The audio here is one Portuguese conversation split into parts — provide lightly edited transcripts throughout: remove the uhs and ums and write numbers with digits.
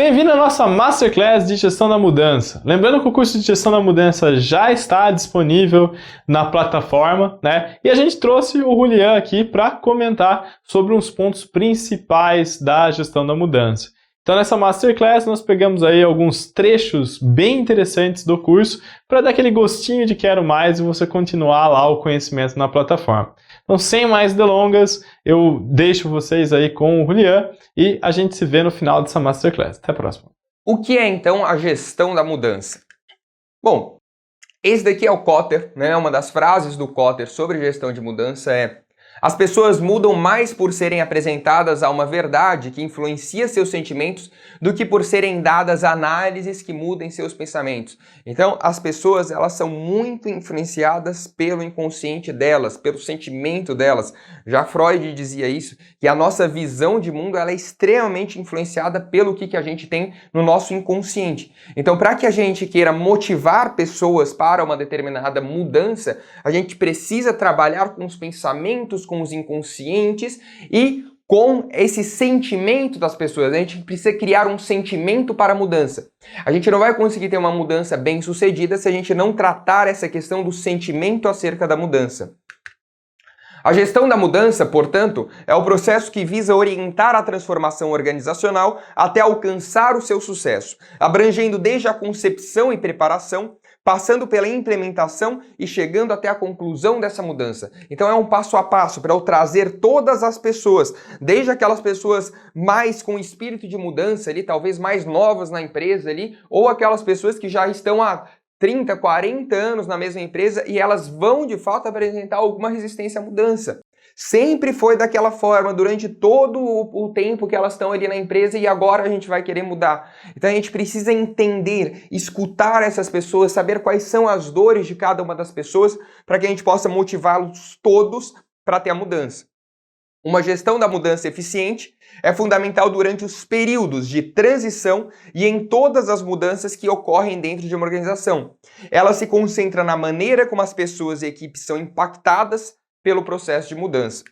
Bem-vindo à nossa Masterclass de Gestão da Mudança. Lembrando que o curso de Gestão da Mudança já está disponível na plataforma, né? E a gente trouxe o Julián aqui para comentar sobre uns pontos principais da Gestão da Mudança. Então, nessa Masterclass, nós pegamos aí alguns trechos bem interessantes do curso para dar aquele gostinho de quero mais e você continuar lá o conhecimento na plataforma. Então, sem mais delongas, eu deixo vocês aí com o Julián e a gente se vê no final dessa Masterclass. Até a próxima. O que é, então, a gestão da mudança? Bom, esse daqui é o Kotter, né? Uma das frases do Kotter sobre gestão de mudança é: as pessoas mudam mais por serem apresentadas a uma verdade que influencia seus sentimentos do que por serem dadas análises que mudem seus pensamentos. Então, as pessoas, elas são muito influenciadas pelo inconsciente delas, pelo sentimento delas. Já Freud dizia isso, que a nossa visão de mundo ela é extremamente influenciada pelo que a gente tem no nosso inconsciente. Então, para que a gente queira motivar pessoas para uma determinada mudança, a gente precisa trabalhar com os pensamentos, com os inconscientes e com esse sentimento das pessoas. A gente precisa criar um sentimento para a mudança. A gente não vai conseguir ter uma mudança bem sucedida se a gente não tratar essa questão do sentimento acerca da mudança. A gestão da mudança, portanto, é o processo que visa orientar a transformação organizacional até alcançar o seu sucesso, abrangendo desde a concepção e preparação, passando pela implementação e chegando até a conclusão dessa mudança. Então é um passo a passo para eu trazer todas as pessoas, desde aquelas pessoas mais com espírito de mudança ali, talvez mais novas na empresa ali, ou aquelas pessoas que já estão há 30, 40 anos na mesma empresa e elas vão de fato apresentar alguma resistência à mudança. Sempre foi daquela forma durante todo o tempo que elas estão ali na empresa e agora a gente vai querer mudar. Então a gente precisa entender, escutar essas pessoas, saber quais são as dores de cada uma das pessoas para que a gente possa motivá-los todos para ter a mudança. Uma gestão da mudança eficiente é fundamental durante os períodos de transição e em todas as mudanças que ocorrem dentro de uma organização. Ela se concentra na maneira como as pessoas e equipes são impactadas pelo processo de mudança.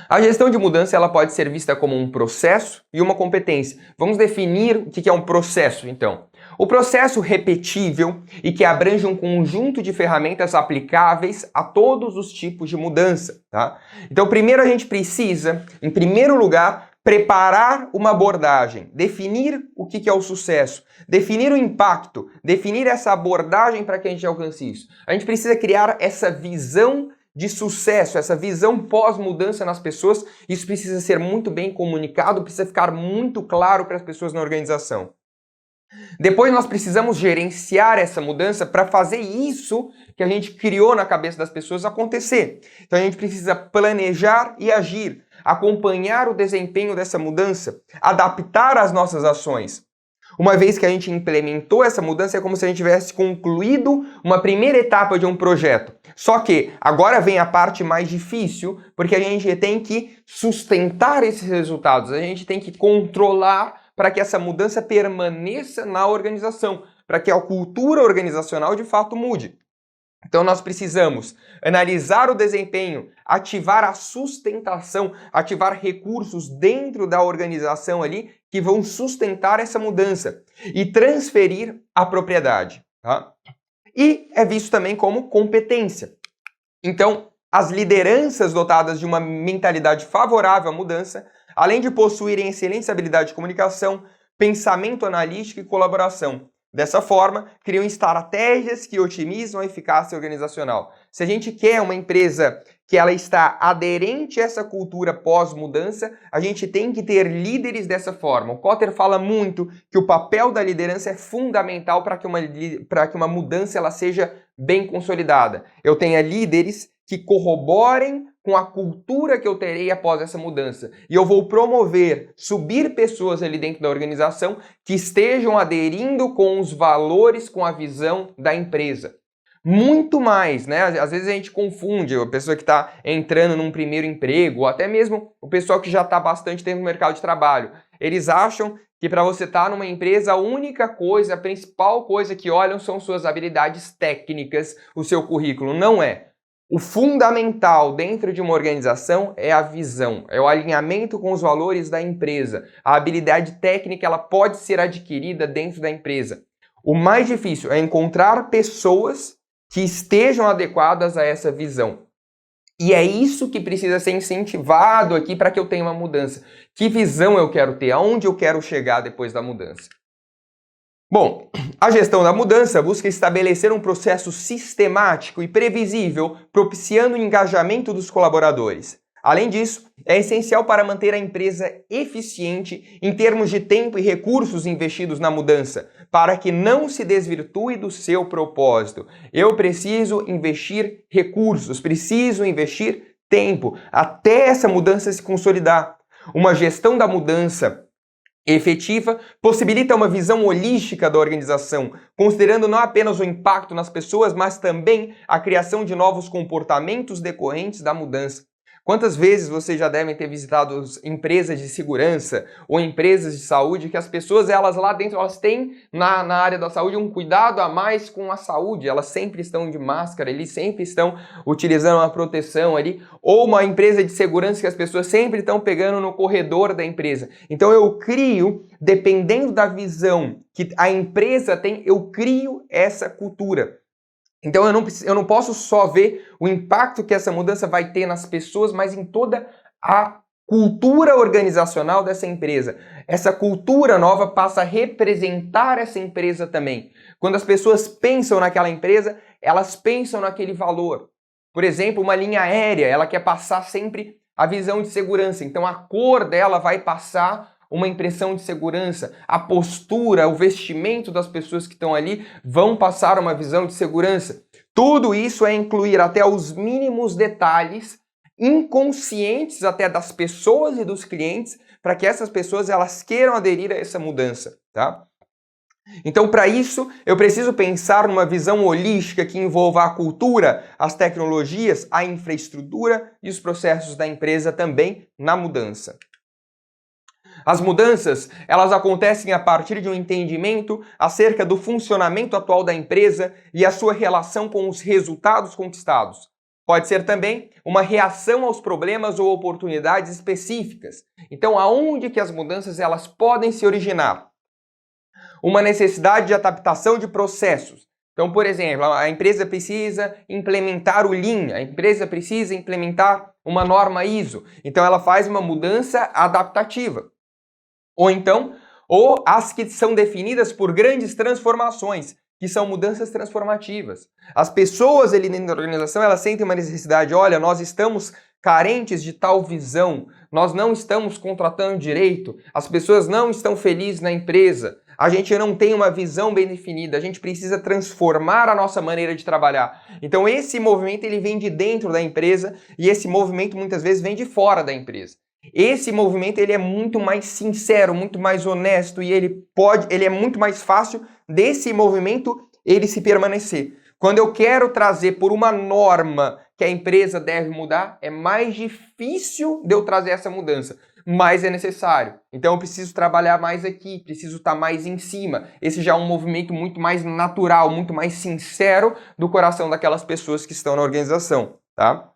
A gestão de mudança ela pode ser vista como um processo e uma competência. Vamos definir o que é um processo, então. O processo repetível e que abrange um conjunto de ferramentas aplicáveis a todos os tipos de mudança. Tá? Então, primeiro a gente precisa, em primeiro lugar, preparar uma abordagem, definir o que é o sucesso, definir o impacto, definir essa abordagem para que a gente alcance isso. A gente precisa criar essa visão de sucesso, essa visão pós-mudança nas pessoas. Isso precisa ser muito bem comunicado, precisa ficar muito claro para as pessoas na organização. Depois nós precisamos gerenciar essa mudança para fazer isso que a gente criou na cabeça das pessoas acontecer. Então a gente precisa planejar e agir, acompanhar o desempenho dessa mudança, adaptar as nossas ações. Uma vez que a gente implementou essa mudança, é como se a gente tivesse concluído uma primeira etapa de um projeto. Só que agora vem a parte mais difícil, porque a gente tem que sustentar esses resultados, a gente tem que controlar para que essa mudança permaneça na organização, para que a cultura organizacional de fato mude. Então nós precisamos analisar o desempenho, ativar a sustentação, ativar recursos dentro da organização ali que vão sustentar essa mudança e transferir a propriedade. Tá? E é visto também como competência. Então, as lideranças dotadas de uma mentalidade favorável à mudança, além de possuírem excelente habilidade de comunicação, pensamento analítico e colaboração. Dessa forma, criam estratégias que otimizam a eficácia organizacional. Se a gente quer uma empresa que ela está aderente a essa cultura pós-mudança, a gente tem que ter líderes dessa forma. O Kotter fala muito que o papel da liderança é fundamental para que uma mudança ela seja bem consolidada. Eu tenha líderes que corroborem com a cultura que eu terei após essa mudança. E eu vou promover, subir pessoas ali dentro da organização que estejam aderindo com os valores, com a visão da empresa. Muito mais, né? Às vezes a gente confunde a pessoa que está entrando num primeiro emprego, ou até mesmo o pessoal que já está bastante tempo no mercado de trabalho. Eles acham que para você estar numa empresa, a única coisa, a principal coisa que olham são suas habilidades técnicas, o seu currículo. Não é. O fundamental dentro de uma organização é a visão, é o alinhamento com os valores da empresa. A habilidade técnica ela pode ser adquirida dentro da empresa. O mais difícil é encontrar pessoas que estejam adequadas a essa visão. E é isso que precisa ser incentivado aqui para que eu tenha uma mudança. Que visão eu quero ter? Aonde eu quero chegar depois da mudança? Bom, a gestão da mudança busca estabelecer um processo sistemático e previsível, propiciando o engajamento dos colaboradores. Além disso, é essencial para manter a empresa eficiente em termos de tempo e recursos investidos na mudança, para que não se desvirtue do seu propósito. Eu preciso investir recursos, preciso investir tempo até essa mudança se consolidar. Uma gestão da mudança efetiva possibilita uma visão holística da organização, considerando não apenas o impacto nas pessoas, mas também a criação de novos comportamentos decorrentes da mudança. Quantas vezes vocês já devem ter visitado empresas de segurança ou empresas de saúde que as pessoas, elas lá dentro, elas têm na área da saúde um cuidado a mais com a saúde, elas sempre estão de máscara, eles sempre estão utilizando uma proteção ali, ou uma empresa de segurança que as pessoas sempre estão pegando no corredor da empresa. Então eu crio, dependendo da visão que a empresa tem, eu crio essa cultura. Então eu não posso só ver o impacto que essa mudança vai ter nas pessoas, mas em toda a cultura organizacional dessa empresa. Essa cultura nova passa a representar essa empresa também. Quando as pessoas pensam naquela empresa, elas pensam naquele valor. Por exemplo, uma linha aérea, ela quer passar sempre a visão de segurança. Então a cor dela vai passar uma impressão de segurança, a postura, o vestimento das pessoas que estão ali vão passar uma visão de segurança. Tudo isso é incluir até os mínimos detalhes inconscientes até das pessoas e dos clientes para que essas pessoas elas queiram aderir a essa mudança, tá? Então, para isso, eu preciso pensar numa visão holística que envolva a cultura, as tecnologias, a infraestrutura e os processos da empresa também na mudança. As mudanças, elas acontecem a partir de um entendimento acerca do funcionamento atual da empresa e a sua relação com os resultados conquistados. Pode ser também uma reação aos problemas ou oportunidades específicas. Então, aonde que as mudanças elas podem se originar? Uma necessidade de adaptação de processos. Então, por exemplo, a empresa precisa implementar o Lean, a empresa precisa implementar uma norma ISO. Então, ela faz uma mudança adaptativa. Ou as que são definidas por grandes transformações, que são mudanças transformativas. As pessoas ali dentro da organização, elas sentem uma necessidade, olha, nós estamos carentes de tal visão, nós não estamos contratando direito, as pessoas não estão felizes na empresa, a gente não tem uma visão bem definida, a gente precisa transformar a nossa maneira de trabalhar. Então esse movimento ele vem de dentro da empresa e esse movimento muitas vezes vem de fora da empresa. Esse movimento ele é muito mais sincero, muito mais honesto e ele é muito mais fácil desse movimento ele se permanecer. Quando eu quero trazer por uma norma que a empresa deve mudar, é mais difícil de eu trazer essa mudança, mas é necessário. Então eu preciso trabalhar mais aqui, preciso estar mais em cima. Esse já é um movimento muito mais natural, muito mais sincero do coração daquelas pessoas que estão na organização, tá?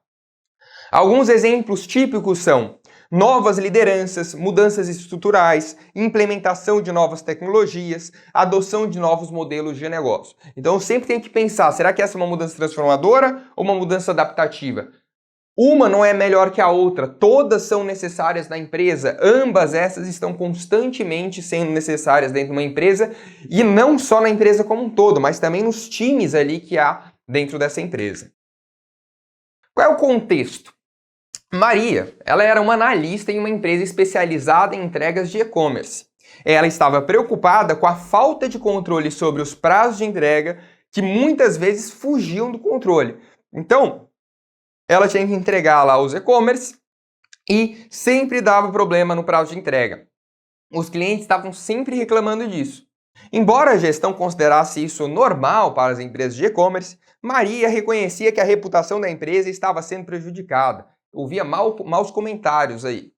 Alguns exemplos típicos são novas lideranças, mudanças estruturais, implementação de novas tecnologias, adoção de novos modelos de negócio. Então eu sempre tenho que pensar, será que essa é uma mudança transformadora ou uma mudança adaptativa? Uma não é melhor que a outra, todas são necessárias na empresa, ambas essas estão constantemente sendo necessárias dentro de uma empresa e não só na empresa como um todo, mas também nos times ali que há dentro dessa empresa. Qual é o contexto? Maria, ela era uma analista em uma empresa especializada em entregas de e-commerce. Ela estava preocupada com a falta de controle sobre os prazos de entrega que muitas vezes fugiam do controle. Então, ela tinha que entregar lá os e-commerce e sempre dava problema no prazo de entrega. Os clientes estavam sempre reclamando disso. Embora a gestão considerasse isso normal para as empresas de e-commerce, Maria reconhecia que a reputação da empresa estava sendo prejudicada. Ouvia maus comentários aí.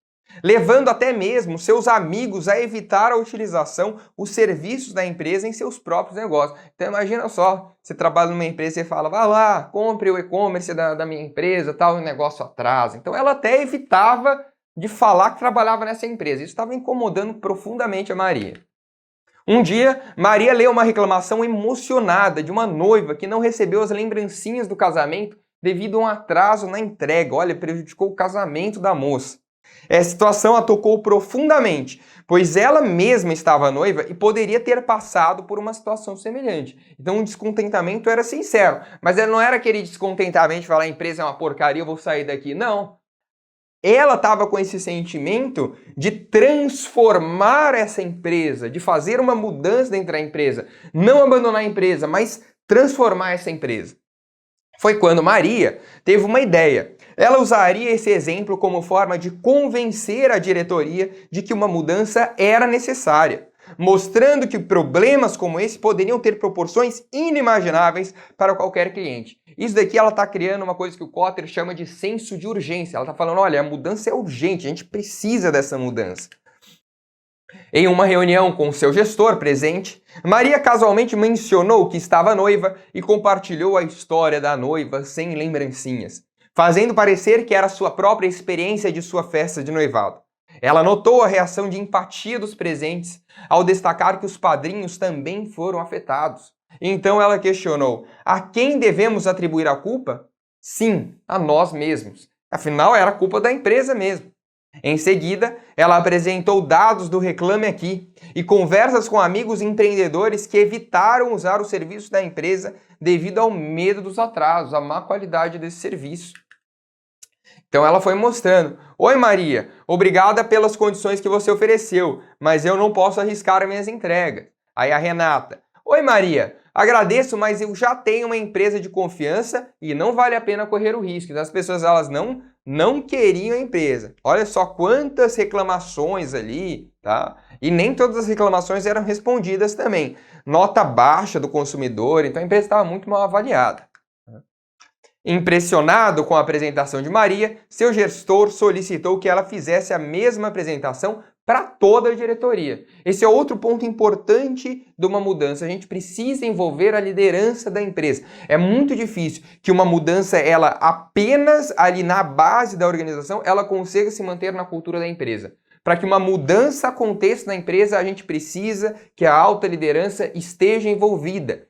levando até mesmo seus amigos a evitar a utilização, os serviços da empresa em seus próprios negócios. Então imagina só, você trabalha numa empresa e fala, vá lá, compre o e-commerce da minha empresa, tal, o negócio atrasa. Então ela até evitava de falar que trabalhava nessa empresa. Isso estava incomodando profundamente a Maria. Um dia, Maria leu uma reclamação emocionada de uma noiva que não recebeu as lembrancinhas do casamento devido a um atraso na entrega. Olha, prejudicou o casamento da moça. Essa situação a tocou profundamente, pois ela mesma estava noiva e poderia ter passado por uma situação semelhante. Então o descontentamento era sincero, mas não era aquele descontentamento de falar a empresa é uma porcaria, eu vou sair daqui. Não. Ela estava com esse sentimento de transformar essa empresa, de fazer uma mudança dentro da empresa. Não abandonar a empresa, mas transformar essa empresa. Foi quando Maria teve uma ideia. Ela usaria esse exemplo como forma de convencer a diretoria de que uma mudança era necessária, mostrando que problemas como esse poderiam ter proporções inimagináveis para qualquer cliente. Isso daqui ela está criando uma coisa que o Kotter chama de senso de urgência. Ela está falando, olha, a mudança é urgente, a gente precisa dessa mudança. Em uma reunião com seu gestor presente, Maria casualmente mencionou que estava noiva e compartilhou a história da noiva sem lembrancinhas, fazendo parecer que era sua própria experiência de sua festa de noivado. Ela notou a reação de empatia dos presentes ao destacar que os padrinhos também foram afetados. Então ela questionou, a quem devemos atribuir a culpa? Sim, a nós mesmos. Afinal, era culpa da empresa mesmo. Em seguida, ela apresentou dados do Reclame Aqui e conversas com amigos empreendedores que evitaram usar o serviço da empresa devido ao medo dos atrasos, à má qualidade desse serviço. Então ela foi mostrando, oi Maria, obrigada pelas condições que você ofereceu, mas eu não posso arriscar minhas entregas. Aí a Renata, oi Maria, agradeço, mas eu já tenho uma empresa de confiança e não vale a pena correr o risco. Então as pessoas elas não queriam a empresa. Olha só quantas reclamações ali, tá? E nem todas as reclamações eram respondidas também. Nota baixa do consumidor, então a empresa estava muito mal avaliada. Impressionado com a apresentação de Maria, seu gestor solicitou que ela fizesse a mesma apresentação para toda a diretoria. Esse é outro ponto importante de uma mudança. A gente precisa envolver a liderança da empresa. É muito difícil que uma mudança, ela apenas ali na base da organização, ela consiga se manter na cultura da empresa. Para que uma mudança aconteça na empresa, a gente precisa que a alta liderança esteja envolvida.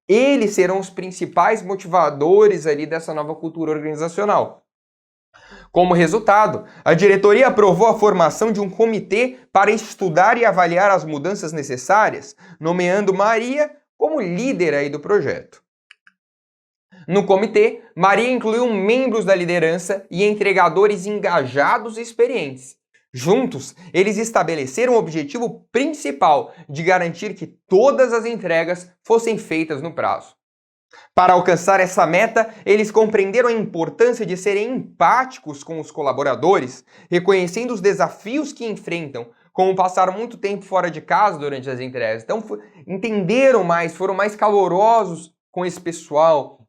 Eles serão os principais motivadores ali dessa nova cultura organizacional. Como resultado, a diretoria aprovou a formação de um comitê para estudar e avaliar as mudanças necessárias, nomeando Maria como líder aí do projeto. No comitê, Maria incluiu membros da liderança e entregadores engajados e experientes. Juntos, eles estabeleceram o objetivo principal de garantir que todas as entregas fossem feitas no prazo. Para alcançar essa meta, eles compreenderam a importância de serem empáticos com os colaboradores, reconhecendo os desafios que enfrentam, como passar muito tempo fora de casa durante as entregas. Então, entenderam mais, foram mais calorosos com esse pessoal,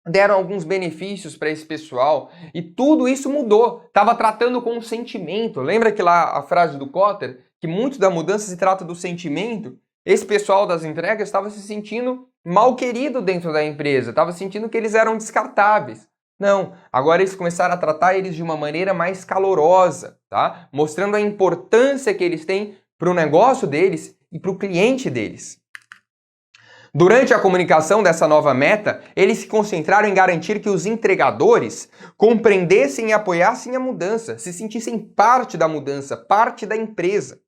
deram alguns benefícios para esse pessoal e tudo isso mudou. Estava tratando com o sentimento. Lembra que lá a frase do Kotter, que muito da mudança se trata do sentimento? Esse pessoal das entregas estava se sentindo mal querido dentro da empresa, estava sentindo que eles eram descartáveis. Não, agora eles começaram a tratar eles de uma maneira mais calorosa, tá? Mostrando a importância que eles têm para o negócio deles e para o cliente deles. Durante a comunicação dessa nova meta, eles se concentraram em garantir que os entregadores compreendessem e apoiassem a mudança, se sentissem parte da mudança, parte da empresa,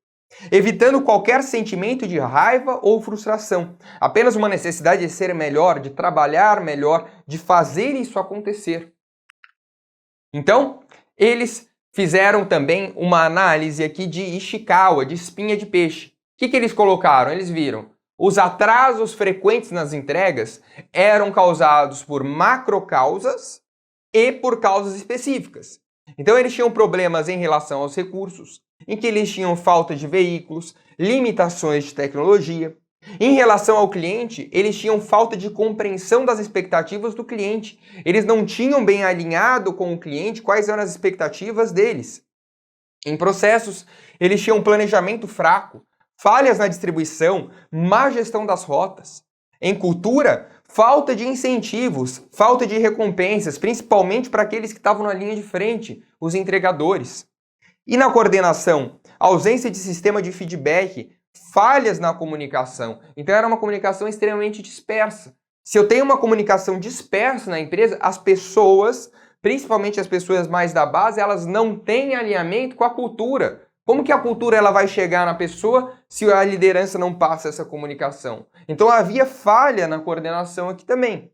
evitando qualquer sentimento de raiva ou frustração, apenas uma necessidade de ser melhor, de trabalhar melhor, de fazer isso acontecer. Então, eles fizeram também uma análise aqui de Ishikawa, de espinha de peixe. O que eles colocaram? Eles viram os atrasos frequentes nas entregas eram causados por macrocausas e por causas específicas. Então eles tinham problemas em relação aos recursos, em que eles tinham falta de veículos, limitações de tecnologia. Em relação ao cliente, eles tinham falta de compreensão das expectativas do cliente. Eles não tinham bem alinhado com o cliente quais eram as expectativas deles. Em processos, eles tinham um planejamento fraco, falhas na distribuição, má gestão das rotas. Em cultura, falta de incentivos, falta de recompensas, principalmente para aqueles que estavam na linha de frente, os entregadores. E na coordenação, ausência de sistema de feedback, falhas na comunicação. Então era uma comunicação extremamente dispersa. Se eu tenho uma comunicação dispersa na empresa, as pessoas, principalmente as pessoas mais da base, elas não têm alinhamento com a cultura. Como que a cultura ela vai chegar na pessoa se a liderança não passa essa comunicação? Então havia falha na coordenação aqui também.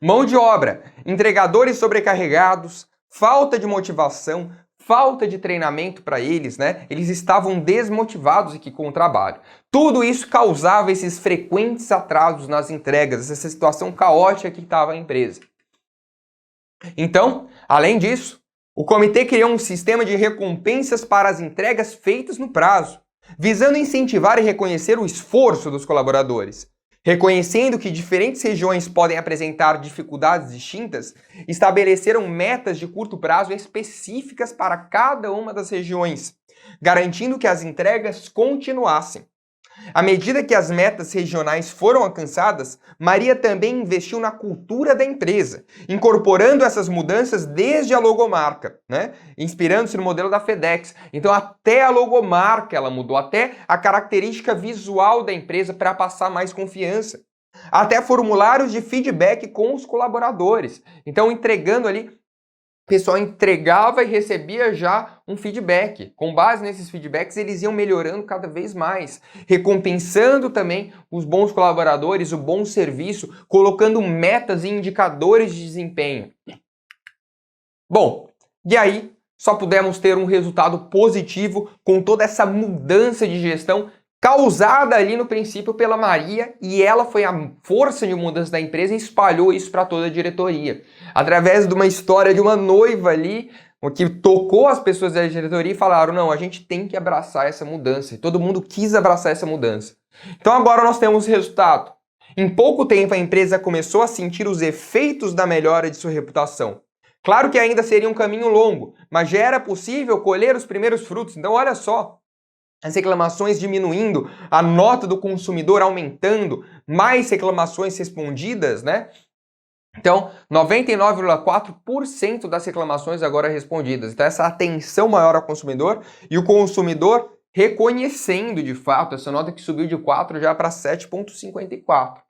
Mão de obra, entregadores sobrecarregados, falta de motivação, falta de treinamento para eles, né? Eles estavam desmotivados aqui com o trabalho. Tudo isso causava esses frequentes atrasos nas entregas, essa situação caótica que estava a empresa. Então, além disso, o comitê criou um sistema de recompensas para as entregas feitas no prazo, visando incentivar e reconhecer o esforço dos colaboradores. Reconhecendo que diferentes regiões podem apresentar dificuldades distintas, estabeleceram metas de curto prazo específicas para cada uma das regiões, garantindo que as entregas continuassem. À medida que as metas regionais foram alcançadas, Maria também investiu na cultura da empresa, incorporando essas mudanças desde a logomarca, né? Inspirando-se no modelo da FedEx. Então até a logomarca ela mudou, até a característica visual da empresa para passar mais confiança. Até formulários de feedback com os colaboradores. Então entregando ali, o pessoal entregava e recebia já um feedback. Com base nesses feedbacks, eles iam melhorando cada vez mais, recompensando também os bons colaboradores, o bom serviço, colocando metas e indicadores de desempenho. Bom, e aí só pudemos ter um resultado positivo com toda essa mudança de gestão causada ali no princípio pela Maria, e ela foi a força de mudança da empresa e espalhou isso para toda a diretoria. Através de uma história de uma noiva ali, que tocou as pessoas da diretoria e falaram, não, a gente tem que abraçar essa mudança. E todo mundo quis abraçar essa mudança. Então agora nós temos o resultado. Em pouco tempo a empresa começou a sentir os efeitos da melhora de sua reputação. Claro que ainda seria um caminho longo, mas já era possível colher os primeiros frutos. Então olha só, as reclamações diminuindo, a nota do consumidor aumentando, mais reclamações respondidas, né? Então, 99,4% das reclamações agora respondidas. Então, essa atenção maior ao consumidor e o consumidor reconhecendo de fato essa nota que subiu de 4 já para 7,54.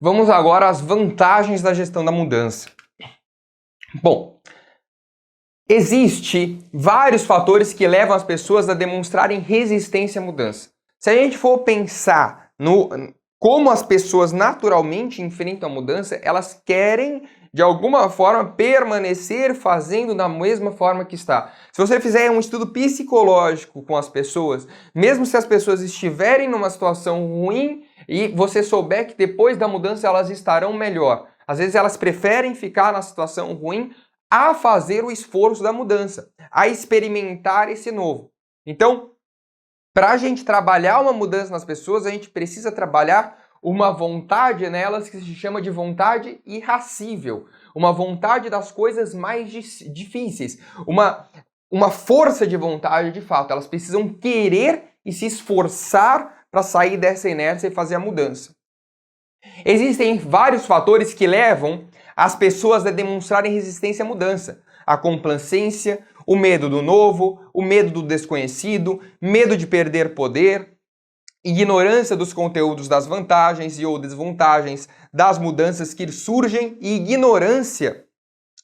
Vamos agora às vantagens da gestão da mudança. Bom, existe vários fatores que levam as pessoas a demonstrarem resistência à mudança. Se a gente for pensar no como as pessoas naturalmente enfrentam a mudança, elas querem, de alguma forma, permanecer fazendo da mesma forma que está. Se você fizer um estudo psicológico com as pessoas, mesmo se as pessoas estiverem numa situação ruim e você souber que depois da mudança elas estarão melhor, às vezes elas preferem ficar na situação ruim a fazer o esforço da mudança, a experimentar esse novo. Então, para a gente trabalhar uma mudança nas pessoas, a gente precisa trabalhar uma vontade nelas que se chama de vontade irracível, uma vontade das coisas mais difíceis, uma força de vontade de fato. Elas precisam querer e se esforçar para sair dessa inércia e fazer a mudança. Existem vários fatores que levam as pessoas a demonstrarem resistência à mudança. A complacência, o medo do novo, o medo do desconhecido, medo de perder poder, ignorância dos conteúdos das vantagens e ou desvantagens das mudanças que surgem e ignorância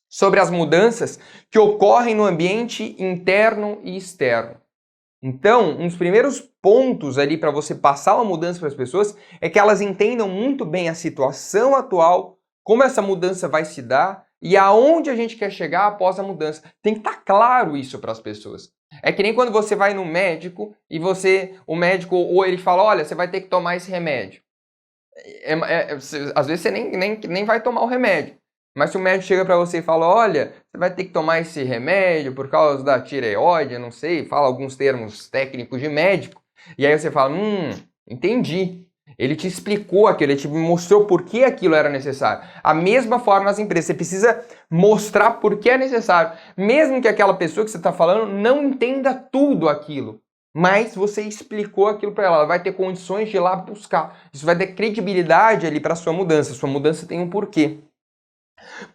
sobre as mudanças que ocorrem no ambiente interno e externo. Então, um dos primeiros pontos ali para você passar uma mudança para as pessoas é que elas entendam muito bem a situação atual, como essa mudança vai se dar e aonde a gente quer chegar após a mudança. Tem que estar claro isso para as pessoas. É que nem quando você vai no médico e o médico ou ele fala, olha, você vai ter que tomar esse remédio. Às vezes você nem vai tomar o remédio. Mas se o médico chega para você e fala, olha, você vai ter que tomar esse remédio por causa da tireoide, eu não sei, fala alguns termos técnicos de médico, e aí você fala, entendi. Ele te explicou aquilo, ele te mostrou por que aquilo era necessário. A mesma forma nas empresas, você precisa mostrar por que é necessário. Mesmo que aquela pessoa que você está falando não entenda tudo aquilo, mas você explicou aquilo para ela, ela vai ter condições de ir lá buscar. Isso vai dar credibilidade ali para a sua mudança. Sua mudança tem um porquê.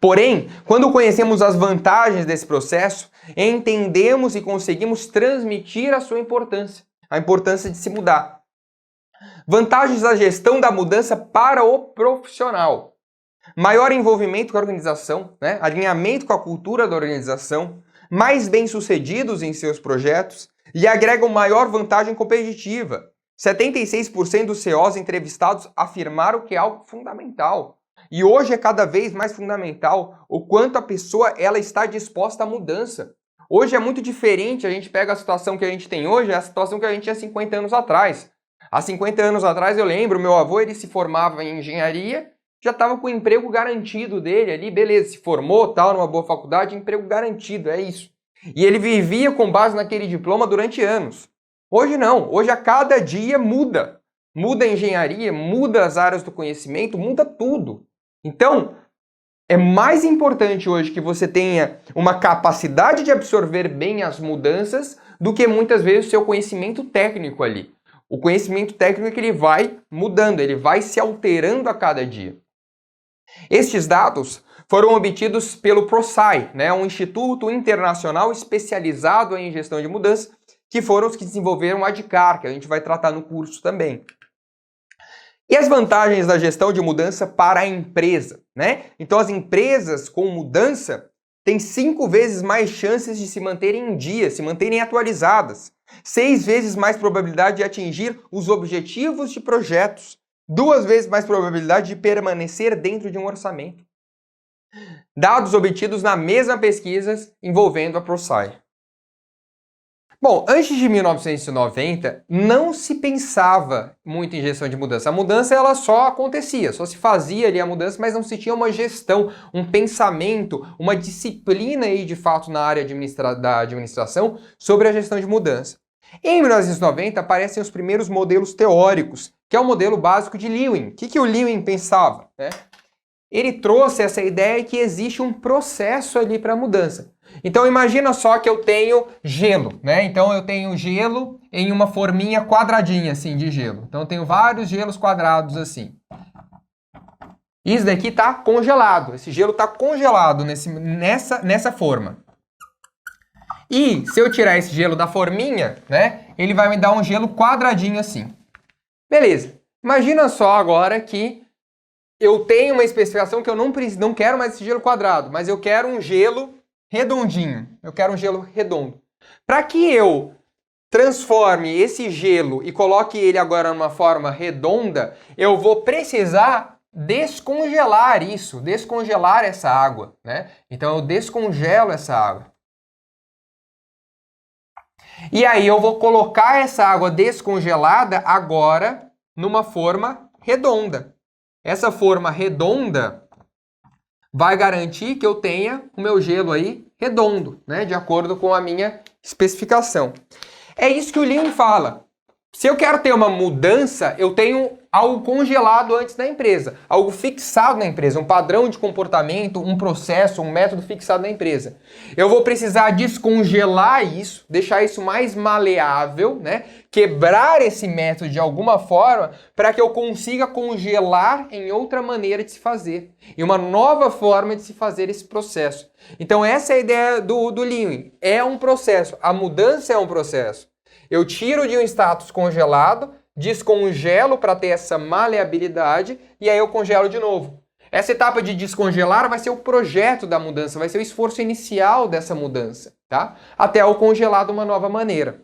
Porém, quando conhecemos as vantagens desse processo, entendemos e conseguimos transmitir a sua importância, a importância de se mudar. Vantagens da gestão da mudança para o profissional. Maior envolvimento com a organização, né? Alinhamento com a cultura da organização, mais bem-sucedidos em seus projetos e agregam maior vantagem competitiva. 76% dos CEOs entrevistados afirmaram que é algo fundamental. E hoje é cada vez mais fundamental o quanto a pessoa ela está disposta à mudança. Hoje é muito diferente, a gente pega a situação que a gente tem hoje, é a situação que a gente tinha 50 anos atrás. Há 50 anos atrás eu lembro, meu avô ele se formava em engenharia, já estava com o emprego garantido dele ali, beleza, se formou, tal, numa boa faculdade, emprego garantido, é isso. E ele vivia com base naquele diploma durante anos. Hoje não, hoje a cada dia muda. Muda a engenharia, muda as áreas do conhecimento, muda tudo. Então, é mais importante hoje que você tenha uma capacidade de absorver bem as mudanças do que muitas vezes o seu conhecimento técnico ali. O conhecimento técnico é que ele vai mudando, ele vai se alterando a cada dia. Estes dados foram obtidos pelo ProSci, né, um instituto internacional especializado em gestão de mudança, que foram os que desenvolveram a ADKAR, que a gente vai tratar no curso também. E as vantagens da gestão de mudança para a empresa, né? Então as empresas com mudança têm 5 vezes mais chances de se manterem em dia, se manterem atualizadas. 6 vezes mais probabilidade de atingir os objetivos de projetos. 2 vezes mais probabilidade de permanecer dentro de um orçamento. Dados obtidos na mesma pesquisa envolvendo a ProSci. Bom, antes de 1990, não se pensava muito em gestão de mudança. A mudança ela só acontecia, só se fazia ali a mudança, mas não se tinha uma gestão, um pensamento, uma disciplina aí de fato na área da administração sobre a gestão de mudança. Em 1990 aparecem os primeiros modelos teóricos, que é o modelo básico de Lewin. O que o Lewin pensava, né? Ele trouxe essa ideia que existe um processo ali para a mudança. Então imagina só que eu tenho gelo, né? Então eu tenho gelo em uma forminha quadradinha assim de gelo. Então eu tenho vários gelos quadrados assim. Isso daqui está congelado. Esse gelo está congelado nessa forma. E se eu tirar esse gelo da forminha, né? Ele vai me dar um gelo quadradinho assim. Beleza. Imagina só agora que eu tenho uma especificação que eu não quero mais esse gelo quadrado, mas eu quero um gelo redondinho. Eu quero um gelo redondo. Para que eu transforme esse gelo e coloque ele agora numa forma redonda, eu vou precisar descongelar isso, descongelar essa água, né? Então eu descongelo essa água. E aí eu vou colocar essa água descongelada agora numa forma redonda. Essa forma redonda vai garantir que eu tenha o meu gelo aí redondo, né? De acordo com a minha especificação. É isso que o Lewin fala. Se eu quero ter uma mudança, eu tenho algo congelado antes da empresa, algo fixado na empresa, um padrão de comportamento, um processo, um método fixado na empresa. Eu vou precisar descongelar isso, deixar isso mais maleável, né? Quebrar esse método de alguma forma para que eu consiga congelar em outra maneira de se fazer, em uma nova forma de se fazer esse processo. Então essa é a ideia do Lewin. É um processo, a mudança é um processo. Eu tiro de um status congelado, descongelo para ter essa maleabilidade e aí eu congelo de novo. Essa etapa de descongelar vai ser o projeto da mudança, vai ser o esforço inicial dessa mudança, tá? Até eu congelar de uma nova maneira.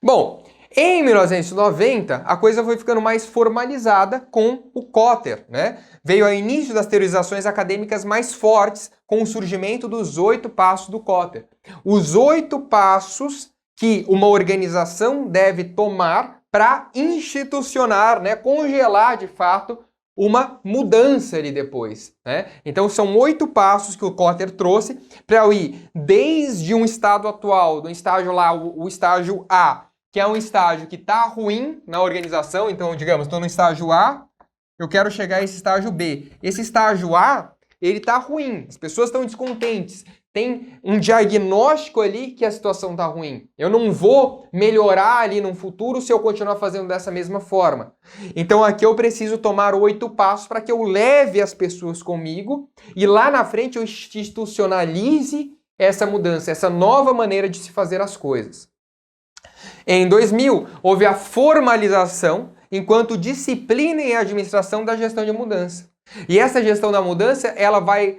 Bom, em 1990 a coisa foi ficando mais formalizada com o Kotter, né? Veio ao início das teorizações acadêmicas mais fortes com o surgimento dos 8 passos do Kotter. Os 8 passos que uma organização deve tomar para institucionar, né, congelar de fato uma mudança ali depois, né? Então são 8 passos que o Kotter trouxe para eu ir desde um estado atual, do estágio lá, o estágio A, que é um estágio que está ruim na organização. Então, digamos, estou no estágio A, eu quero chegar a esse estágio B. Esse estágio A, ele está ruim, as pessoas estão descontentes. Tem um diagnóstico ali que a situação está ruim. Eu não vou melhorar ali no futuro se eu continuar fazendo dessa mesma forma. Então aqui eu preciso tomar 8 passos para que eu leve as pessoas comigo e lá na frente eu institucionalize essa mudança, essa nova maneira de se fazer as coisas. Em 2000, houve a formalização enquanto disciplina em administração da gestão de mudança. E essa gestão da mudança, ela vai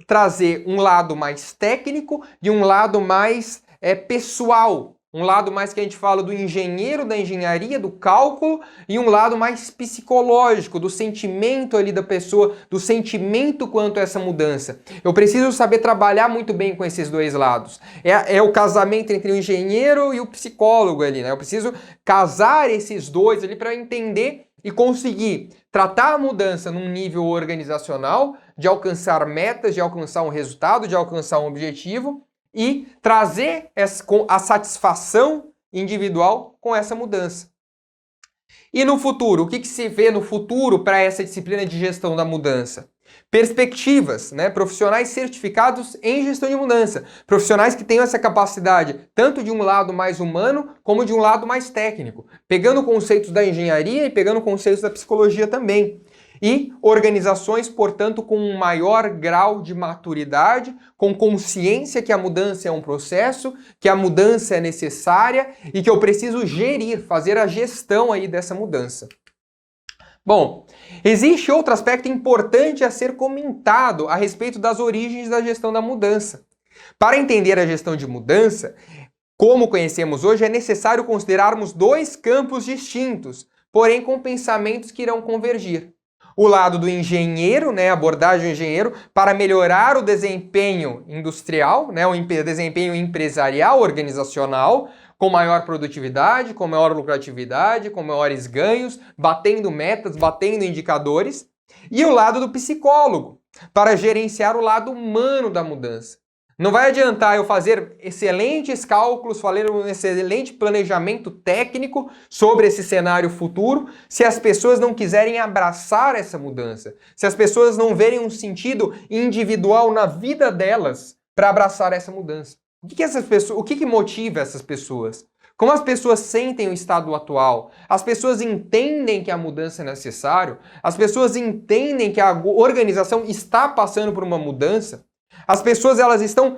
trazer um lado mais técnico e um lado mais pessoal. Um lado mais que a gente fala do engenheiro, da engenharia, do cálculo, e um lado mais psicológico, do sentimento ali da pessoa, do sentimento quanto a essa mudança. Eu preciso saber trabalhar muito bem com esses dois lados. É o casamento entre o engenheiro e o psicólogo ali, né? Eu preciso casar esses dois ali para entender e conseguir tratar a mudança num nível organizacional, de alcançar metas, de alcançar um resultado, de alcançar um objetivo e trazer a satisfação individual com essa mudança. E no futuro, o que se vê no futuro para essa disciplina de gestão da mudança? Perspectivas, né? Profissionais certificados em gestão de mudança. Profissionais que tenham essa capacidade tanto de um lado mais humano como de um lado mais técnico. Pegando conceitos da engenharia e pegando conceitos da psicologia também. E organizações, portanto, com um maior grau de maturidade, com consciência que a mudança é um processo, que a mudança é necessária e que eu preciso gerir, fazer a gestão aí dessa mudança. Bom, existe outro aspecto importante a ser comentado a respeito das origens da gestão da mudança. Para entender a gestão de mudança, como conhecemos hoje, é necessário considerarmos dois campos distintos, porém com pensamentos que irão convergir. O lado do engenheiro, né, a abordagem do engenheiro, para melhorar o desempenho industrial, né, o desempenho empresarial, organizacional, com maior produtividade, com maior lucratividade, com maiores ganhos, batendo metas, batendo indicadores. E o lado do psicólogo, para gerenciar o lado humano da mudança. Não vai adiantar eu fazer excelentes cálculos, fazer um excelente planejamento técnico sobre esse cenário futuro, se as pessoas não quiserem abraçar essa mudança, se as pessoas não verem um sentido individual na vida delas para abraçar essa mudança. O que motiva essas pessoas? Como as pessoas sentem o estado atual? As pessoas entendem que a mudança é necessária? As pessoas entendem que a organização está passando por uma mudança? As pessoas elas estão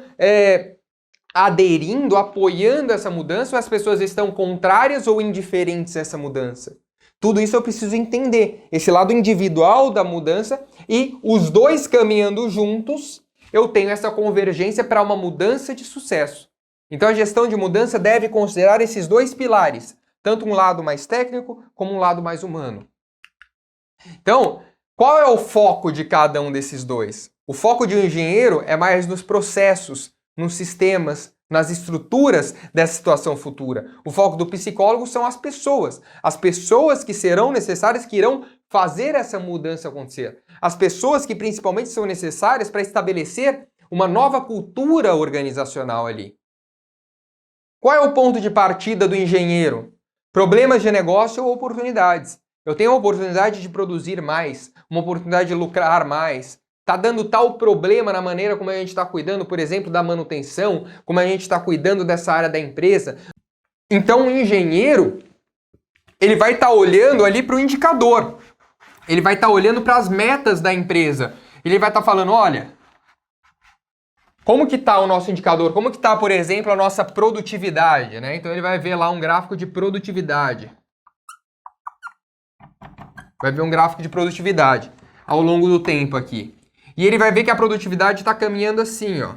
aderindo, apoiando essa mudança, ou as pessoas estão contrárias ou indiferentes a essa mudança? Tudo isso eu preciso entender. Esse lado individual da mudança e os dois caminhando juntos, eu tenho essa convergência para uma mudança de sucesso. Então a gestão de mudança deve considerar esses dois pilares, tanto um lado mais técnico como um lado mais humano. Então, qual é o foco de cada um desses dois? O foco de um engenheiro é mais nos processos, nos sistemas, nas estruturas dessa situação futura. O foco do psicólogo são as pessoas que serão necessárias, que irão fazer essa mudança acontecer. As pessoas que principalmente são necessárias para estabelecer uma nova cultura organizacional ali. Qual é o ponto de partida do engenheiro? Problemas de negócio ou oportunidades. Eu tenho a oportunidade de produzir mais, uma oportunidade de lucrar mais. Está dando tal problema na maneira como a gente está cuidando, por exemplo, da manutenção, como a gente está cuidando dessa área da empresa. Então o engenheiro, ele vai estar olhando ali para o indicador. Ele vai estar olhando para as metas da empresa. Ele vai estar falando, olha, como que está o nosso indicador? Como que está, por exemplo, a nossa produtividade, né? Então ele vai ver lá um gráfico de produtividade. Vai ver um gráfico de produtividade ao longo do tempo aqui. E ele vai ver que a produtividade está caminhando assim, ó.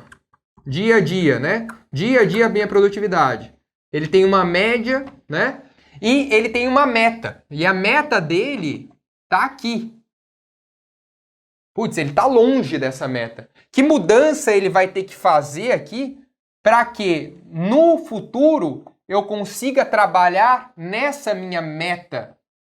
Dia a dia, né? Dia a dia a minha produtividade. Ele tem uma média, né? E ele tem uma meta. E a meta dele tá aqui. Putz, ele tá longe dessa meta. Que mudança ele vai ter que fazer aqui para que no futuro eu consiga trabalhar nessa minha meta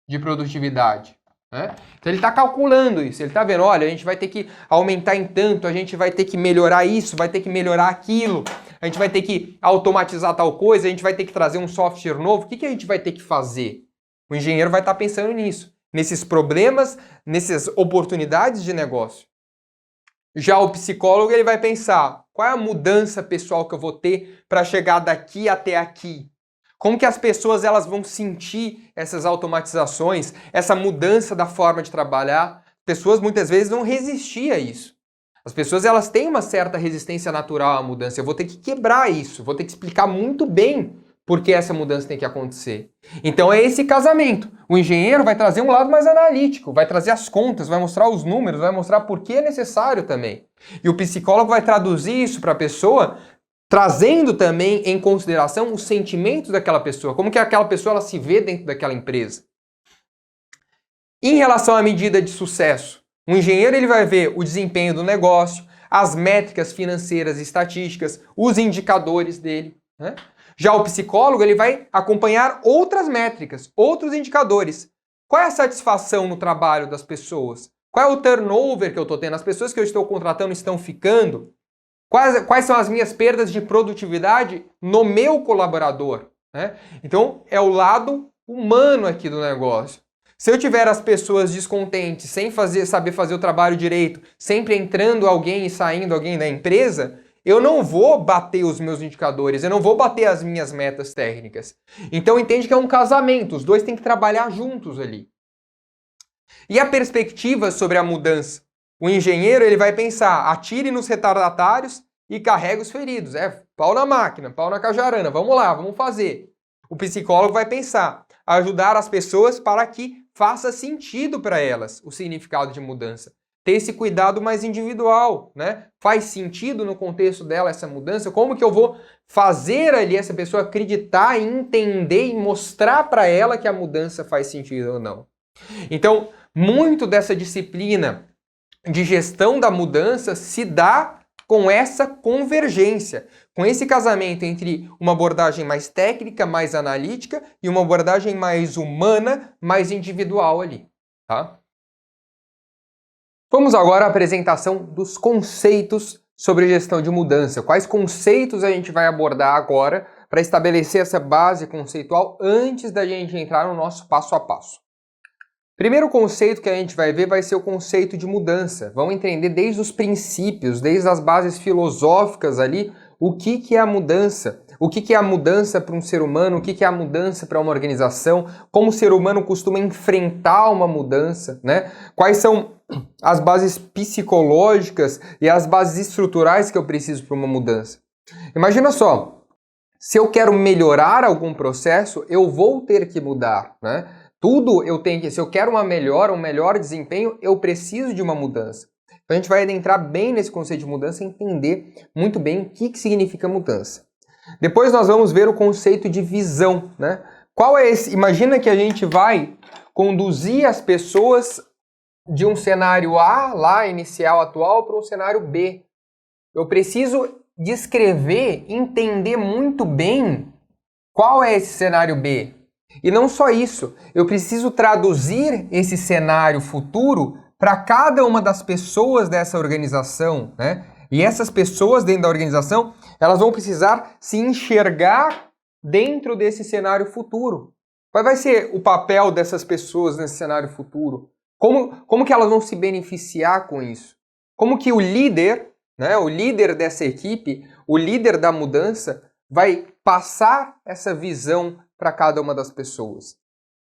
de produtividade? né? Então ele está calculando isso, ele está vendo, olha, a gente vai ter que aumentar em tanto, a gente vai ter que melhorar isso, vai ter que melhorar aquilo, a gente vai ter que automatizar tal coisa, a gente vai ter que trazer um software novo, o que a gente vai ter que fazer? O engenheiro vai estar pensando nisso, nesses problemas, nessas oportunidades de negócio. Já o psicólogo, ele vai pensar, qual é a mudança pessoal que eu vou ter para chegar daqui até aqui? Como que as pessoas elas vão sentir essas automatizações, essa mudança da forma de trabalhar? Pessoas muitas vezes vão resistir a isso. As pessoas elas têm uma certa resistência natural à mudança. Eu vou ter que quebrar isso, vou ter que explicar muito bem por que essa mudança tem que acontecer. Então é esse casamento. O engenheiro vai trazer um lado mais analítico, vai trazer as contas, vai mostrar os números, vai mostrar por que é necessário também. E o psicólogo vai traduzir isso para a pessoa, trazendo também em consideração os sentimentos daquela pessoa, como que aquela pessoa ela se vê dentro daquela empresa. Em relação à medida de sucesso, o engenheiro ele vai ver o desempenho do negócio, as métricas financeiras e estatísticas, os indicadores dele, né? Já o psicólogo ele vai acompanhar outras métricas, outros indicadores. Qual é a satisfação no trabalho das pessoas? Qual é o turnover que eu estou tendo? As pessoas que eu estou contratando estão ficando? Quais são as minhas perdas de produtividade no meu colaborador, né? Então, é o lado humano aqui do negócio. Se eu tiver as pessoas descontentes, sem saber fazer o trabalho direito, sempre entrando alguém e saindo alguém da empresa, eu não vou bater os meus indicadores, eu não vou bater as minhas metas técnicas. Então, entende que é um casamento, os dois têm que trabalhar juntos ali. E a perspectiva sobre a mudança? O engenheiro ele vai pensar, atire nos retardatários e carregue os feridos. É pau na máquina, pau na cajarana, vamos lá, vamos fazer. O psicólogo vai pensar, ajudar as pessoas para que faça sentido para elas o significado de mudança. Ter esse cuidado mais individual, né? Faz sentido no contexto dela essa mudança? Como que eu vou fazer ali essa pessoa acreditar, entender e mostrar para ela que a mudança faz sentido ou não? Então, muito dessa disciplina de gestão da mudança se dá com essa convergência, com esse casamento entre uma abordagem mais técnica, mais analítica e uma abordagem mais humana, mais individual ali, tá? Vamos agora à apresentação dos conceitos sobre gestão de mudança. Quais conceitos a gente vai abordar agora para estabelecer essa base conceitual antes da gente entrar no nosso passo a passo? Primeiro conceito que a gente vai ver vai ser o conceito de mudança. Vamos entender desde os princípios, desde as bases filosóficas ali, o que é a mudança. O que é a mudança para um ser humano, o que é a mudança para uma organização, como o ser humano costuma enfrentar uma mudança, né? Quais são as bases psicológicas e as bases estruturais que eu preciso para uma mudança. Imagina só, se eu quero melhorar algum processo, eu vou ter que mudar, né? Tudo eu tenho que, se eu quero um melhor desempenho, eu preciso de uma mudança. Então a gente vai adentrar bem nesse conceito de mudança e entender muito bem o que significa mudança. Depois nós vamos ver o conceito de visão, né? Qual é esse? Imagina que a gente vai conduzir as pessoas de um cenário A, lá inicial atual, para um cenário B. Eu preciso descrever, entender muito bem qual é esse cenário B. E não só isso, eu preciso traduzir esse cenário futuro para cada uma das pessoas dessa organização, né? E essas pessoas dentro da organização, elas vão precisar se enxergar dentro desse cenário futuro. Qual vai ser o papel dessas pessoas nesse cenário futuro? Como que elas vão se beneficiar com isso? Como que o líder, né, o líder dessa equipe, o líder da mudança, vai passar essa visão para cada uma das pessoas?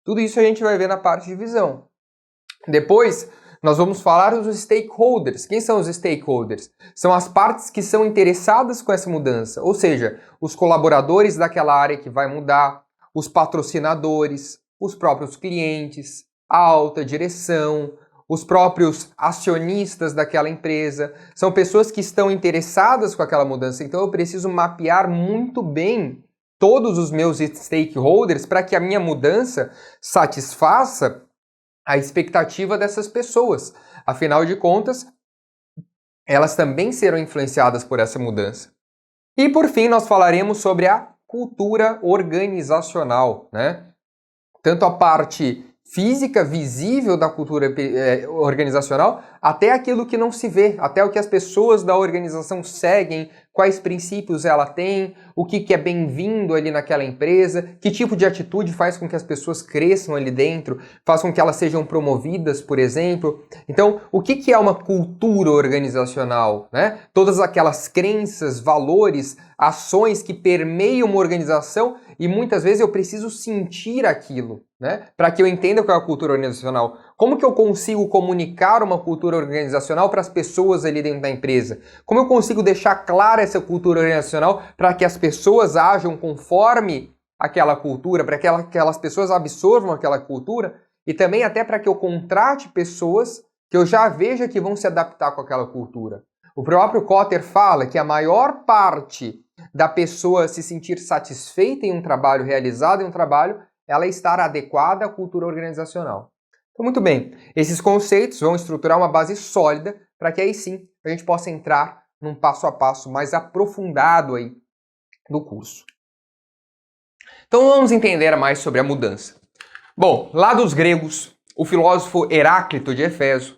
Tudo isso a gente vai ver na parte de visão. Depois, nós vamos falar dos stakeholders. Quem são os stakeholders? São as partes que são interessadas com essa mudança, ou seja, os colaboradores daquela área que vai mudar, os patrocinadores, os próprios clientes, a alta direção, os próprios acionistas daquela empresa. São pessoas que estão interessadas com aquela mudança. Então eu preciso mapear muito bem todos os meus stakeholders para que a minha mudança satisfaça a expectativa dessas pessoas. Afinal de contas, elas também serão influenciadas por essa mudança. E por fim, nós falaremos sobre a cultura organizacional, né? Tanto a parte física, visível da cultura organizacional, até aquilo que não se vê, até o que as pessoas da organização seguem, quais princípios ela tem, o que é bem-vindo ali naquela empresa, que tipo de atitude faz com que as pessoas cresçam ali dentro, faz com que elas sejam promovidas, por exemplo. Então, o que é uma cultura organizacional, né? Todas aquelas crenças, valores, ações que permeiam uma organização e muitas vezes eu preciso sentir aquilo, né? Para que eu entenda qual é a cultura organizacional. Como que eu consigo comunicar uma cultura organizacional para as pessoas ali dentro da empresa? Como eu consigo deixar clara essa cultura organizacional para que as pessoas ajam conforme aquela cultura, para que aquelas pessoas absorvam aquela cultura e também até para que eu contrate pessoas que eu já veja que vão se adaptar com aquela cultura. O próprio Kotter fala que a maior parte da pessoa se sentir satisfeita em um trabalho, realizada em um trabalho, ela estar adequada à cultura organizacional. Então, muito bem, esses conceitos vão estruturar uma base sólida para que aí sim a gente possa entrar num passo a passo mais aprofundado aí do curso. Então vamos entender mais sobre a mudança. Bom, lá dos gregos, o filósofo Heráclito de Éfeso,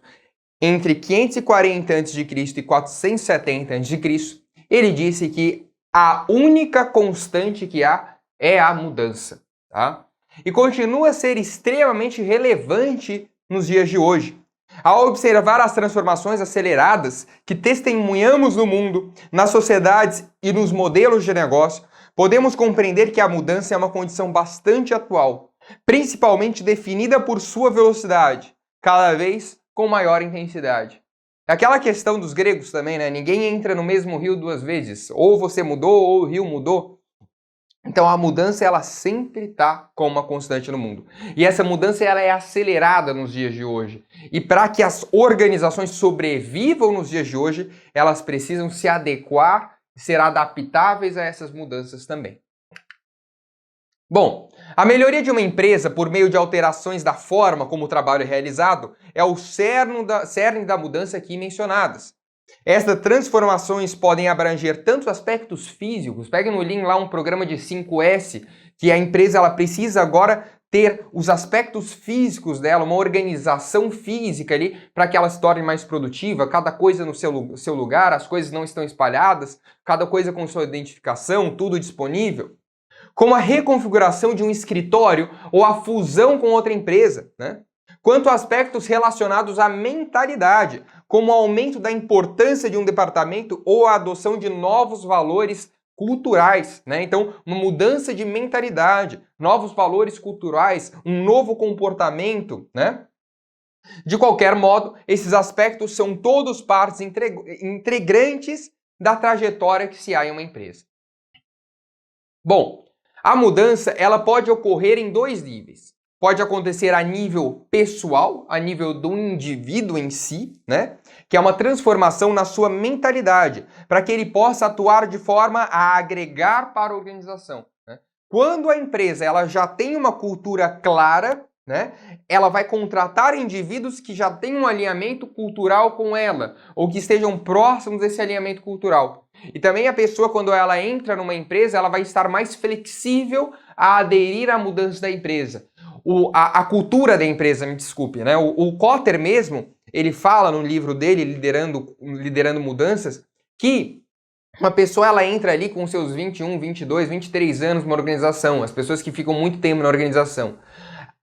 entre 540 a.C. e 470 a.C., ele disse que a única constante que há é a mudança, tá? E continua a ser extremamente relevante nos dias de hoje. Ao observar as transformações aceleradas que testemunhamos no mundo, nas sociedades e nos modelos de negócio, podemos compreender que a mudança é uma condição bastante atual, principalmente definida por sua velocidade, cada vez com maior intensidade. Aquela questão dos gregos também, né? Ninguém entra no mesmo rio duas vezes. Ou você mudou ou o rio mudou. Então a mudança ela sempre está como uma constante no mundo. E essa mudança ela é acelerada nos dias de hoje. E para que as organizações sobrevivam nos dias de hoje, elas precisam se adequar e ser adaptáveis a essas mudanças também. Bom, a melhoria de uma empresa por meio de alterações da forma como o trabalho é realizado é o cerne da mudança aqui mencionadas. Estas transformações podem abranger tanto aspectos físicos, pegue no Lean lá um programa de 5S, que a empresa ela precisa agora ter os aspectos físicos dela, uma organização física ali, para que ela se torne mais produtiva, cada coisa no seu lugar, as coisas não estão espalhadas, cada coisa com sua identificação, tudo disponível. Como a reconfiguração de um escritório ou a fusão com outra empresa, né? Quanto a aspectos relacionados à mentalidade, como o aumento da importância de um departamento ou a adoção de novos valores culturais, né? Então, uma mudança de mentalidade, novos valores culturais, um novo comportamento, né? De qualquer modo, esses aspectos são todos partes integrantes da trajetória que se há em uma empresa. Bom, a mudança ela pode ocorrer em dois níveis. Pode acontecer a nível pessoal, a nível do indivíduo em si, né? Que é uma transformação na sua mentalidade, para que ele possa atuar de forma a agregar para a organização, né? Quando a empresa ela já tem uma cultura clara, né? Ela vai contratar indivíduos que já têm um alinhamento cultural com ela, ou que estejam próximos desse alinhamento cultural. E também a pessoa, quando ela entra numa empresa, ela vai estar mais flexível a aderir à mudança da empresa. A cultura da empresa, me desculpe, né? O Kotter mesmo, ele fala no livro dele, Liderando Mudanças, que uma pessoa ela entra ali com seus 21, 22, 23 anos numa organização, as pessoas que ficam muito tempo na organização.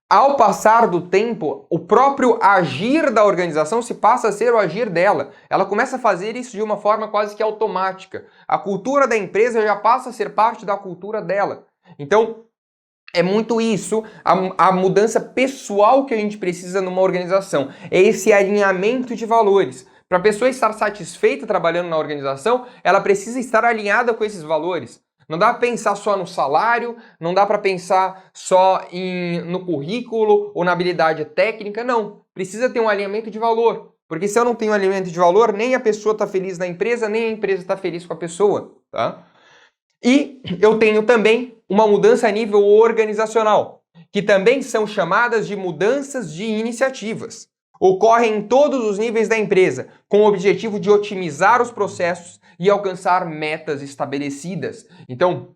Ao passar do tempo, o próprio agir da organização se passa a ser o agir dela. Ela começa a fazer isso de uma forma quase que automática. A cultura da empresa já passa a ser parte da cultura dela. Então, é muito isso, a mudança pessoal que a gente precisa numa organização. É esse alinhamento de valores. Para a pessoa estar satisfeita trabalhando na organização, ela precisa estar alinhada com esses valores. Não dá para pensar só no salário, não dá para pensar só no currículo ou na habilidade técnica, não. Precisa ter um alinhamento de valor. Porque se eu não tenho um alinhamento de valor, nem a pessoa está feliz na empresa, nem a empresa está feliz com a pessoa, tá? E eu tenho também uma mudança a nível organizacional, que também são chamadas de mudanças de iniciativas. Ocorrem em todos os níveis da empresa, com o objetivo de otimizar os processos e alcançar metas estabelecidas. Então,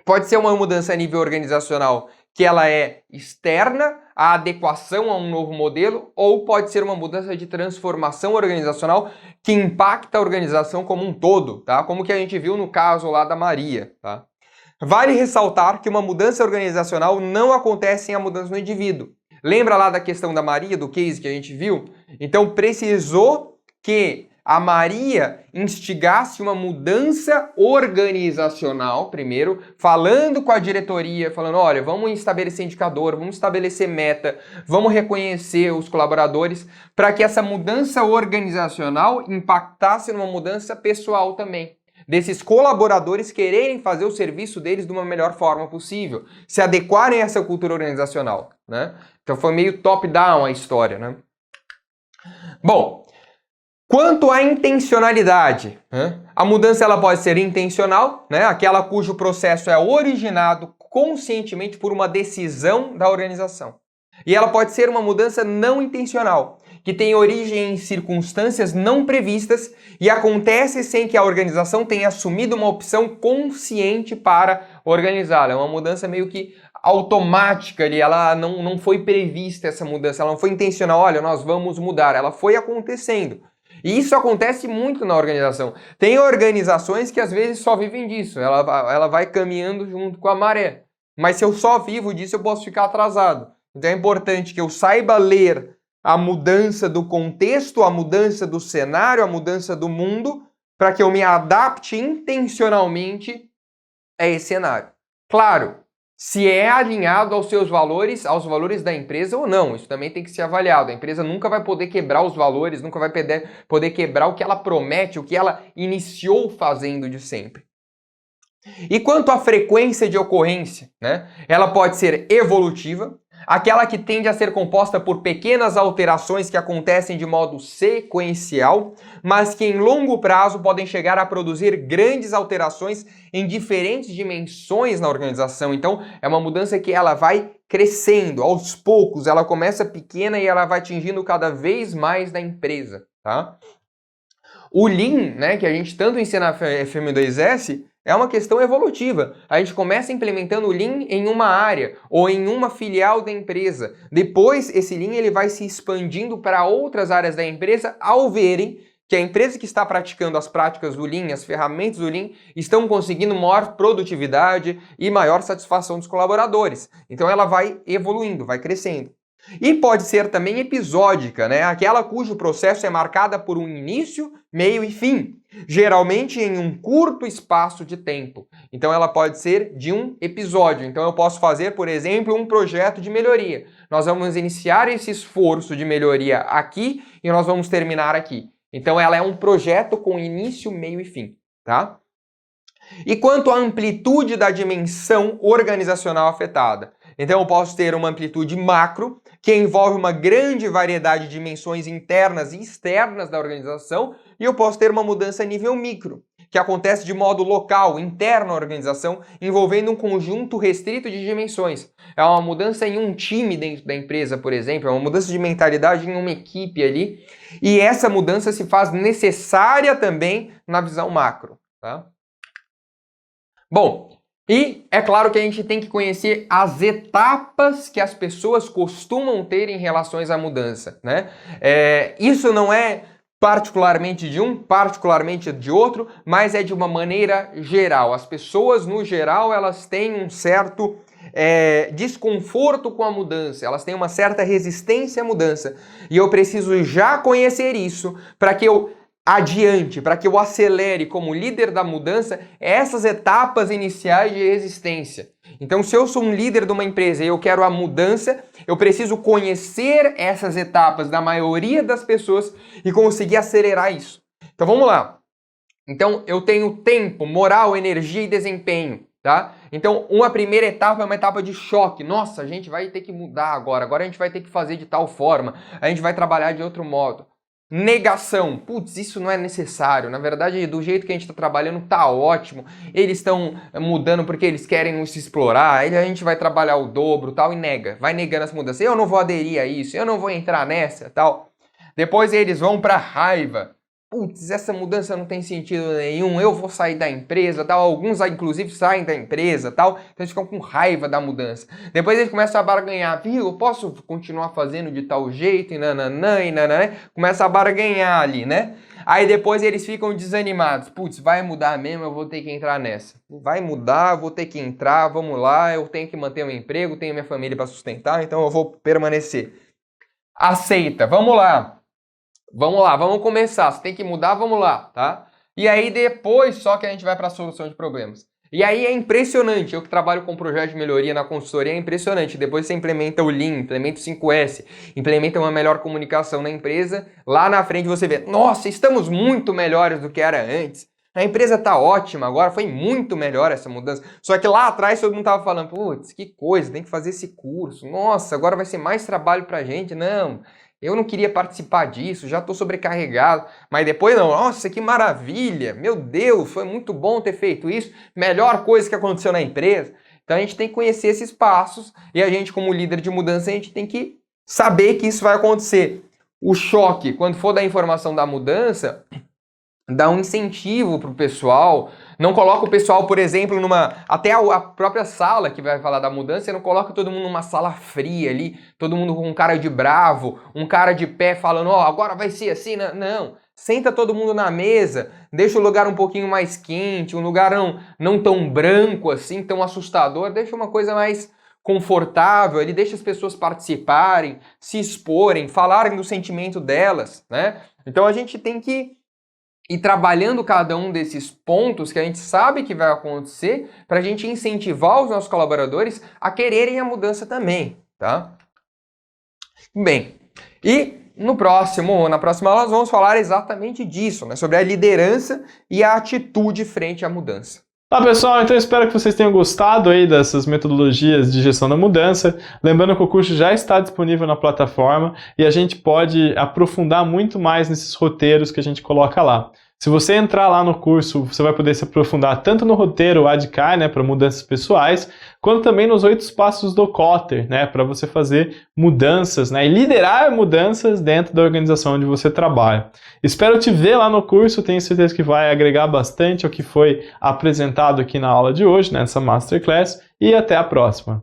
pode ser uma mudança a nível organizacional que ela é externa, a adequação a um novo modelo, ou pode ser uma mudança de transformação organizacional que impacta a organização como um todo, tá? Como que a gente viu no caso lá da Maria, tá? Vale ressaltar que uma mudança organizacional não acontece sem a mudança no indivíduo. Lembra lá da questão da Maria, do case que a gente viu? Então precisou que a Maria instigasse uma mudança organizacional, primeiro, falando com a diretoria, falando, olha, vamos estabelecer indicador, vamos estabelecer meta, vamos reconhecer os colaboradores, para que essa mudança organizacional impactasse numa mudança pessoal também. Desses colaboradores quererem fazer o serviço deles de uma melhor forma possível, se adequarem a essa cultura organizacional, né? Então foi meio top-down a história, né? Bom, quanto à intencionalidade, né? A mudança ela pode ser intencional, né? Aquela cujo processo é originado conscientemente por uma decisão da organização. E ela pode ser uma mudança não intencional, que tem origem em circunstâncias não previstas e acontece sem que a organização tenha assumido uma opção consciente para organizá-la. É uma mudança meio que automática ali, ela não foi prevista essa mudança, ela não foi intencional, olha, nós vamos mudar, ela foi acontecendo. E isso acontece muito na organização. Tem organizações que às vezes só vivem disso, ela vai caminhando junto com a maré. Mas se eu só vivo disso, eu posso ficar atrasado. Então é importante que eu saiba ler a mudança do contexto, a mudança do cenário, a mudança do mundo, para que eu me adapte intencionalmente a esse cenário. Claro, se é alinhado aos seus valores, aos valores da empresa ou não, isso também tem que ser avaliado. A empresa nunca vai poder quebrar os valores, nunca vai poder quebrar o que ela promete, o que ela iniciou fazendo de sempre. E quanto à frequência de ocorrência, né? Ela pode ser evolutiva, aquela que tende a ser composta por pequenas alterações que acontecem de modo sequencial, mas que em longo prazo podem chegar a produzir grandes alterações em diferentes dimensões na organização. Então, é uma mudança que ela vai crescendo aos poucos, ela começa pequena e ela vai atingindo cada vez mais da empresa, tá? O Lean, né, que a gente tanto ensina na FM2S, é uma questão evolutiva. A gente começa implementando o Lean em uma área ou em uma filial da empresa. Depois, esse Lean ele vai se expandindo para outras áreas da empresa ao verem que a empresa que está praticando as práticas do Lean, as ferramentas do Lean, estão conseguindo maior produtividade e maior satisfação dos colaboradores. Então ela vai evoluindo, vai crescendo. E pode ser também episódica, né? Aquela cujo processo é marcada por um início, meio e fim, geralmente em um curto espaço de tempo. Então ela pode ser de um episódio. Então eu posso fazer, por exemplo, um projeto de melhoria. Nós vamos iniciar esse esforço de melhoria aqui e nós vamos terminar aqui. Então ela é um projeto com início, meio e fim, tá? E quanto à amplitude da dimensão organizacional afetada? Então eu posso ter uma amplitude macro, que envolve uma grande variedade de dimensões internas e externas da organização, e eu posso ter uma mudança a nível micro, que acontece de modo local, interno à organização, envolvendo um conjunto restrito de dimensões. É uma mudança em um time dentro da empresa, por exemplo, é uma mudança de mentalidade em uma equipe ali, e essa mudança se faz necessária também na visão macro, tá? Bom, e é claro que a gente tem que conhecer as etapas que as pessoas costumam ter em relação à mudança, né? Isso não é particularmente de um, particularmente de outro, mas é de uma maneira geral. As pessoas, no geral, elas têm um certo desconforto com a mudança, elas têm uma certa resistência à mudança. E eu preciso já conhecer isso para que eu adiante, para que eu acelere como líder da mudança essas etapas iniciais de resistência. Então, se eu sou um líder de uma empresa e eu quero a mudança, eu preciso conhecer essas etapas da maioria das pessoas e conseguir acelerar isso. Então, vamos lá. Então, eu tenho tempo, moral, energia e desempenho, tá? Então, uma primeira etapa é uma etapa de choque. Nossa, a gente vai ter que mudar agora a gente vai ter que fazer de tal forma, a gente vai trabalhar de outro modo. Negação, putz, isso não é necessário, na verdade do jeito que a gente está trabalhando tá ótimo, eles estão mudando porque eles querem nos explorar, a gente vai trabalhar o dobro tal e nega, vai negando as mudanças, eu não vou aderir a isso, eu não vou entrar nessa tal. Depois eles vão para raiva, putz, essa mudança não tem sentido nenhum, eu vou sair da empresa, tal. Alguns, inclusive, saem da empresa, tal. Então, eles ficam com raiva da mudança. Depois eles começam a barganhar, viu, eu posso continuar fazendo de tal jeito, e nananã, começa a barganhar ali, né? Aí depois eles ficam desanimados. Putz, vai mudar mesmo, eu vou ter que entrar nessa. Vai mudar, eu vou ter que entrar, vamos lá, eu tenho que manter meu emprego, tenho minha família para sustentar, então eu vou permanecer. Aceita, vamos lá. Vamos lá, vamos começar. Se tem que mudar, vamos lá, tá? E aí depois só que a gente vai para a solução de problemas. E aí é impressionante, eu que trabalho com projeto de melhoria na consultoria, é impressionante. Depois você implementa o Lean, implementa o 5S, implementa uma melhor comunicação na empresa, lá na frente você vê, nossa, estamos muito melhores do que era antes. A empresa tá ótima agora, foi muito melhor essa mudança. Só que lá atrás todo mundo tava falando, putz, que coisa, tem que fazer esse curso. Nossa, agora vai ser mais trabalho pra gente. Não, eu não queria participar disso, já estou sobrecarregado. Mas depois não, nossa, que maravilha, meu Deus, foi muito bom ter feito isso, melhor coisa que aconteceu na empresa. Então a gente tem que conhecer esses passos e a gente, como líder de mudança, a gente tem que saber que isso vai acontecer. O choque, quando for dar informação da mudança, dá um incentivo para o pessoal. Não coloca o pessoal, por exemplo, até a própria sala que vai falar da mudança, você não coloca todo mundo numa sala fria ali, todo mundo com um cara de bravo, um cara de pé falando, ó, agora vai ser assim, não. Senta todo mundo na mesa, deixa o lugar um pouquinho mais quente, um lugar não tão branco assim, tão assustador, deixa uma coisa mais confortável, ele deixa as pessoas participarem, se exporem, falarem do sentimento delas, né? Então a gente tem que e trabalhando cada um desses pontos que a gente sabe que vai acontecer para a gente incentivar os nossos colaboradores a quererem a mudança também, tá? Bem, e na próxima aula nós vamos falar exatamente disso, né? Sobre a liderança e a atitude frente à mudança. Tá, pessoal, então espero que vocês tenham gostado aí dessas metodologias de gestão da mudança. Lembrando que o curso já está disponível na plataforma e a gente pode aprofundar muito mais nesses roteiros que a gente coloca lá. Se você entrar lá no curso, você vai poder se aprofundar tanto no roteiro ADKAR, né, para mudanças pessoais, quanto também nos 8 passos do Kotter, né, para você fazer mudanças, né, e liderar mudanças dentro da organização onde você trabalha. Espero te ver lá no curso, tenho certeza que vai agregar bastante ao que foi apresentado aqui na aula de hoje, nessa Masterclass, e até a próxima.